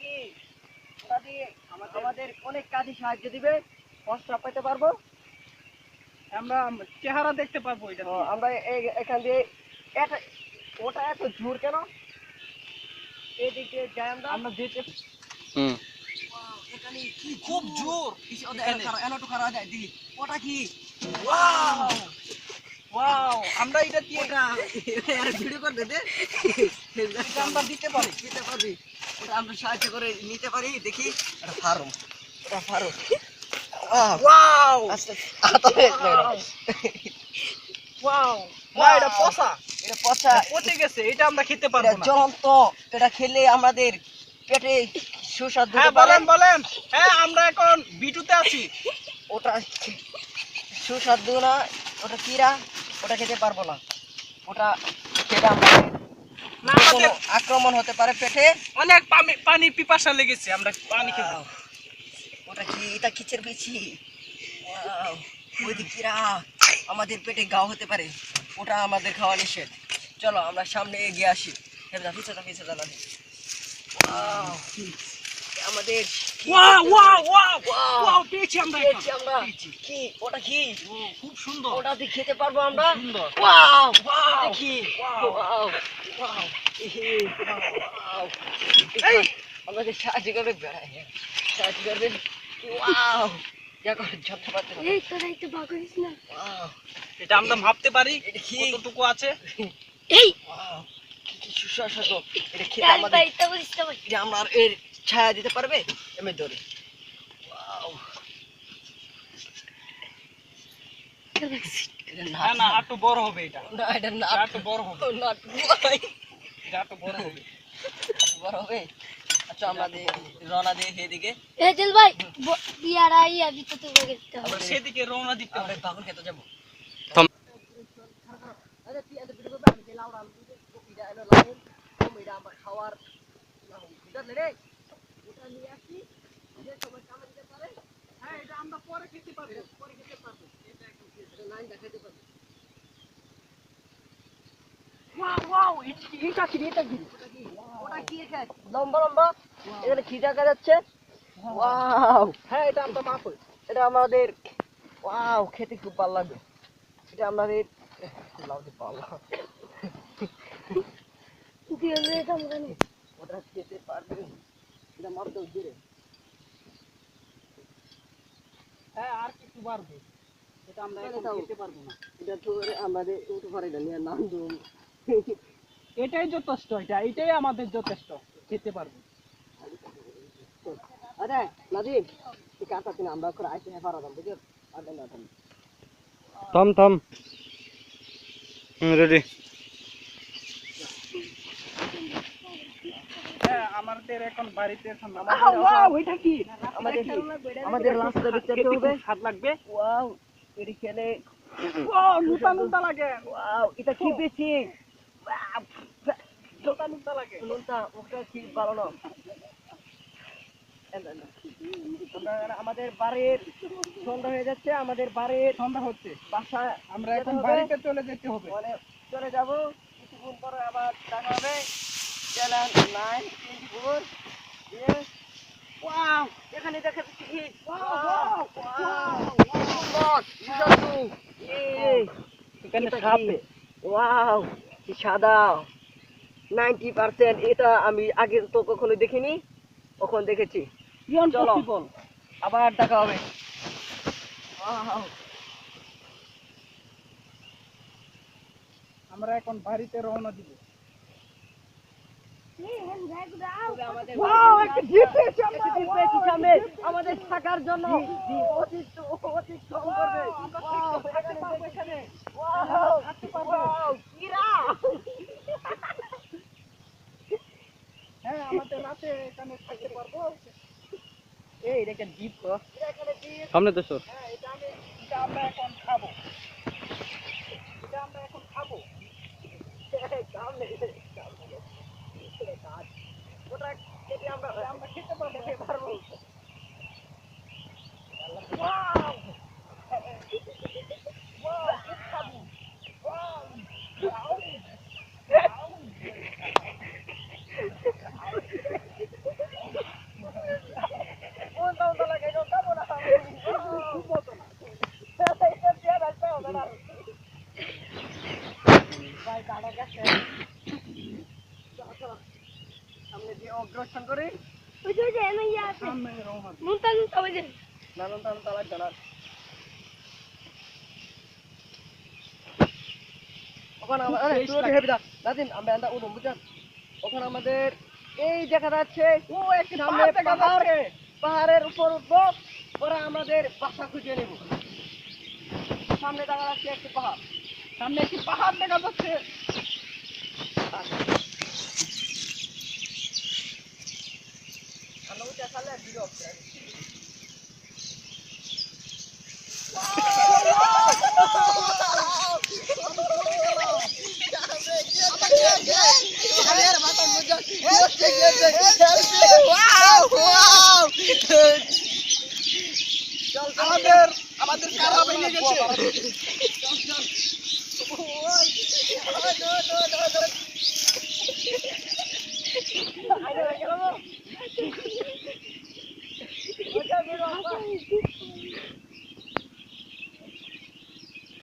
কি ওটা দিয়ে আমাদের অনেক কাজে সাহায্য দিবে, কষ্ট পেতে পারবো, আমরা চেহারা দেখতে পারবো এটা। আমরা এখান দিয়ে ওটা এত জোর কেন, এদিকে যাই আমরা যেতে। এখানে কি খুব জোর, এনাটো খারা যায় দিই ওটা কি, ওয়াও ওয়াও, আমরা এটা দিয়ে ভিডিও করবে দে, এটা আমরা দিতে পারবি, এটা আমরা সাহায্য করে নিতে পারি। দেখি এটা ফার্ম, এটা ফার্ম, ওয়াও ওয়াও, এটা পচা, এটা পচা পচে গেছে, এটা আমরা খেতে পারবো না। জ্বলন্ত, এটা খেলে আমাদের পেটে সুস্বাদু। হ্যাঁ বলেন। হ্যাঁ, আমরা এখন বিটুতে আছি। ওটা সুস্বাদু না, ওটা কিরা, ওটা খেতে পারবো না, ওটা খেলে আমাদের আক্রমণ হতে পারে পেটে। অনেক পানির পিপাসা লেগেছে, আমরা পানি খাবো। ওটা কি, এটা কিচের বিচি, ওই কিরা আমাদের পেটে গাও হতে পারে, ওটা আমাদের খাওয়া নিষেধ। চলো আমরা সামনে এগিয়ে আসি। পিছে জানাবি আমাদের পেয়েছি আমরা। কি ওটা কি, খুব সুন্দর, ওটা দিয়ে খেতে পারবো আমরা। সুন্দর, দেখি আমাদের সাহায্য করবে, সাহায্য করবে। এটা আমরা ভাবতে পারি কতটুকু আছে। সুস্বাদু, এটা খেতে আমাদের, এটা আমরা এর ছায়া দিতে পারবে এমনি ধরে। না একটু বড় হবে, এটা এটা না একটু বড় হবে, এটা একটু বড় হবে, বড় হবে। আচ্ছা আমরা রওনা দিয়ে সেদিকে, আমরা সেদিকে রওনা দিতে হবে। বাগুন খেতে যাবো। খাওয়ার হ্যাঁ, এটা আমরা পরে খেতে পারবো। লম্বা লম্বা এখানে কি দেখা যাচ্ছে। হ্যাঁ, এটা আমরা মাফ, এটা আমাদের খেতে খুব ভালো লাগবে। এটা আমাদের ওটা খেতে পারবে, এটা মারতে দূরে। হ্যাঁ, আর কিছু পারবে, এটা আমরা এখন খেতে পারবো না। এটা তো আমাদের উঠে পারে না, নিয়ে নাম দেবো। এটাই যথেষ্ট, এটাই আমাদের যথেষ্ট, খেতে পারবো। আরে নাজিম ঠিক আছে, তুমি আমরা করে আইতে পারা দাম বুঝছো। আরে না থাম রেডি। হ্যাঁ, আমাদের এখন বাড়িতে ওইটা কি আমাদের রাস্তা দেখতে হবে, স্বাদ লাগবে। ওয়াও এটি খেলে নুতা লাগে। এটা কি বেশি নুতা লাগে, ওটা কি ভালো না। আমাদের বাড়ির সন্ধ্যা হয়ে যাচ্ছে, আমাদের বাড়ির সন্ধ্যা হচ্ছে, বাসা আমরা এখন বাড়িতে চলে যেতে হবে। মানে চলে যাবো, কিছুক্ষণ পরে আবার দেখা হবে। চ্যানেল 924 এখানে দেখা যাচ্ছে কি এখানে সাপে, ওয়াও কি সাদা 90%। এটা আমি আগে তো কখনো দেখিনি, কখন দেখেছি। চলো আবার দেখা হবে। আমরা এখন বাড়িতে রওনা দিব। আমাদের থাকার জন্য হ্যাঁ, আমাদের রাতে এখানে থাকতে পারবো। এই দেখেন জিপ সামনে তো সর। এটা আমরা এখন খাবো। ওটা যদি আমরা খেতে পারবো। দাঁড়া গেছে সামনে দিয়ে অগ্রসর করে ওই যে এনে ইয়া আছে সামনে রোহন মুনতান ওই যে নানান টান তালাক জানার ওখানে আমাদের নাদিন আমরা এটা উঠুন বুঝছেন ওখানে আমাদের এই দেখা যাচ্ছে ও একটি সামনে পাহাড় দেখা যাচ্ছে পাহাড়ের উপর উঠবো পরে আমাদের বাসা খুঁজে নেব সামনে দেখা যাচ্ছে একটি পাহাড় সামনে একটি পাহাড় দেখা যাচ্ছে আমরা উঠে আসলে ভিডিও আমাদের আমাদের কারা ভেঙে গেছে চল